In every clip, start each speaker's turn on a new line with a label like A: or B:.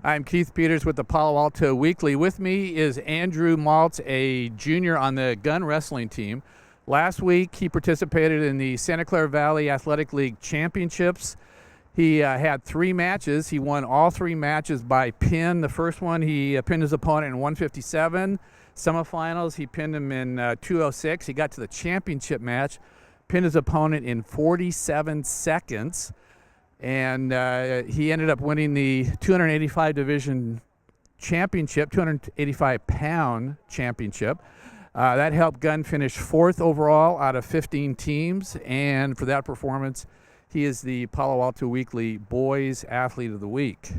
A: I'm Keith Peters with the Palo Alto Weekly. With me is Andrew Maltz, a junior on the Gunn wrestling team. Last week, he participated in the Santa Clara Valley Athletic League Championships. He had 3 matches. He won all 3 matches by pin. The first one, he pinned his opponent in 157. Semifinals, he pinned him in 206. He got to the championship match, pinned his opponent in 47 seconds. And he ended up winning the 285 division championship, 285-pound championship. That helped Gunn finish 4th overall out of 15 teams. And for that performance, he is the Palo Alto Weekly Boys Athlete of the Week.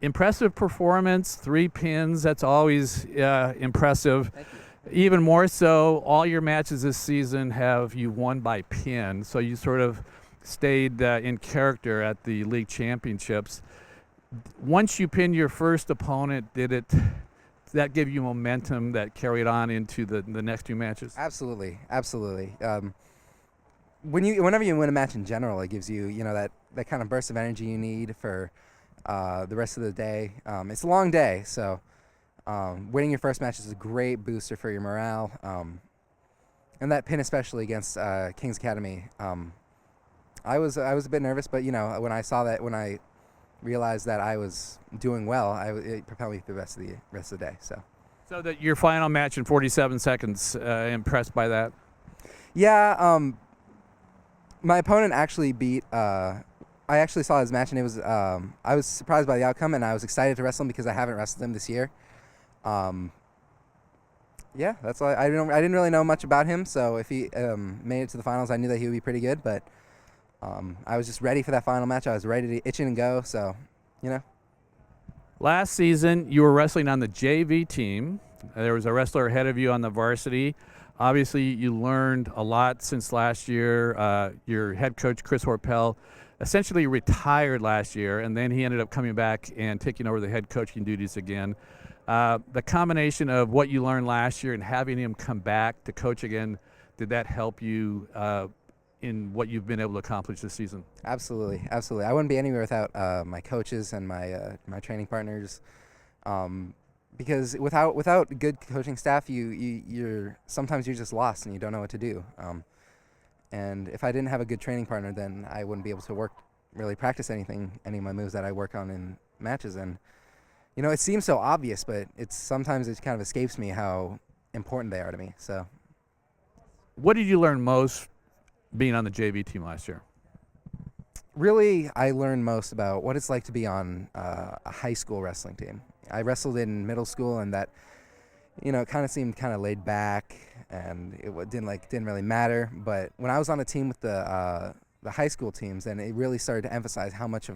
A: Impressive performance, 3 pins. That's always impressive.
B: Thank you.
A: Even more so, all your matches this season have you won by pin. So you sort of stayed in character at the league championships. Once you pinned your first opponent, did that give you momentum that carried on into the next 2 matches?
B: Absolutely. Whenever you win a match in general, it gives you that kind of burst of energy you need for the rest of the day. It's a long day, so winning your first match is a great booster for your morale. And that pin, especially against King's Academy, I was a bit nervous, but when I realized that I was doing well, it propelled me through the rest of the day.
A: So that your final match in 47 seconds, impressed by that?
B: Yeah, my opponent actually beat. I actually saw his match, and it was. I was surprised by the outcome, and I was excited to wrestle him because I haven't wrestled him this year. Yeah, that's all. I didn't really know much about him, so if he made it to the finals, I knew that he would be pretty good, but. I was just ready for that final match. I was ready to itch and go, so,
A: Last season, you were wrestling on the JV team. There was a wrestler ahead of you on the varsity. Obviously, you learned a lot since last year. Your head coach, Chris Horpel, essentially retired last year, and then he ended up coming back and taking over the head coaching duties again. The combination of what you learned last year and having him come back to coach again, did that help you in what you've been able to accomplish this season?
B: Absolutely. I wouldn't be anywhere without my coaches and my training partners, because without good coaching staff, you're sometimes just lost and you don't know what to do. And if I didn't have a good training partner, then I wouldn't be able to practice any of my moves that I work on in matches. And it seems so obvious, but sometimes it kind of escapes me how important they are to me. So,
A: what did you learn most being on the JV team last year?
B: Really, I learned most about what it's like to be on a high school wrestling team. I wrestled in middle school, and that, it kind of seemed kind of laid back, and it didn't really matter. But when I was on a team with the high school teams, then it really started to emphasize how much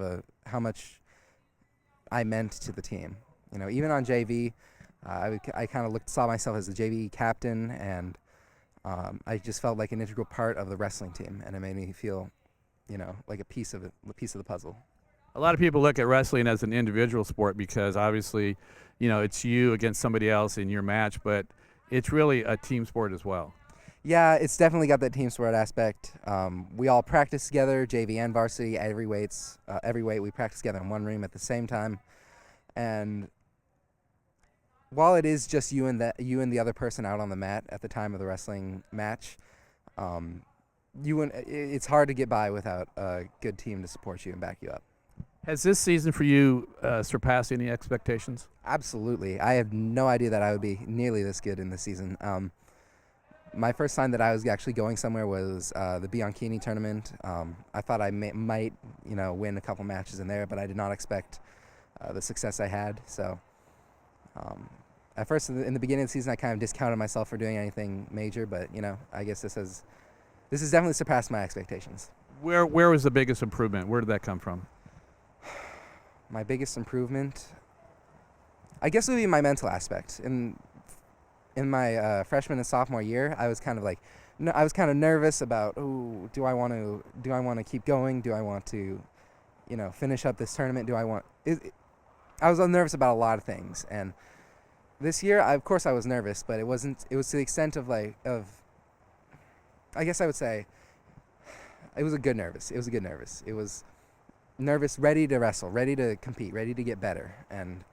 B: I meant to the team. Even on JV, I kind of saw myself as the JV captain, and I just felt like an integral part of the wrestling team, and it made me feel, like a piece of the puzzle.
A: A lot of people look at wrestling as an individual sport because obviously, it's you against somebody else in your match, but it's really a team sport as well.
B: Yeah, it's definitely got that team sport aspect. We all practice together, JV and varsity, every weight we practice together in one room at the same time, and while it is just you and the other person out on the mat at the time of the wrestling match, it's hard to get by without a good team to support you and back you up.
A: Has this season for you surpassed any expectations?
B: Absolutely. I have no idea that I would be nearly this good in this season. My first time that I was actually going somewhere was the Bianchini tournament. I thought I might win a couple matches in there, but I did not expect the success I had. So. At first, in the beginning of the season, I kind of discounted myself for doing anything major, but I guess this has definitely surpassed my expectations.
A: Where was the biggest improvement? Where did that come from?
B: My biggest improvement, I guess, would be my mental aspect. In my freshman and sophomore year, I was kind of nervous about, do I want to keep going? Do I want to, finish up this tournament? I was nervous about a lot of things, and this year, of course, I was nervous, but it was to the extent of I guess I would say, it was a good nervous. It was nervous, ready to wrestle, ready to compete, ready to get better, and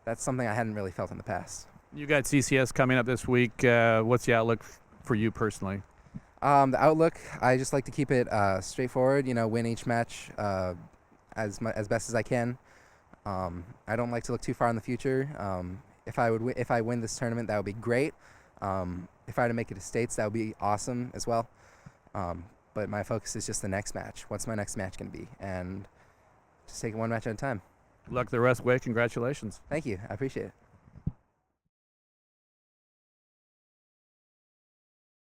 B: that's something I hadn't really felt in the past.
A: You got CCS coming up this week. What's the outlook for you personally?
B: The outlook, I just like to keep it straightforward. Win each match as best as I can. I don't like to look too far in the future. If I win this tournament, that would be great. If I were to make it to states, that would be awesome as well. But my focus is just the next match. What's my next match going to be? And just take it one match at a time.
A: Good luck the rest of the way. Congratulations.
B: Thank you. I appreciate it.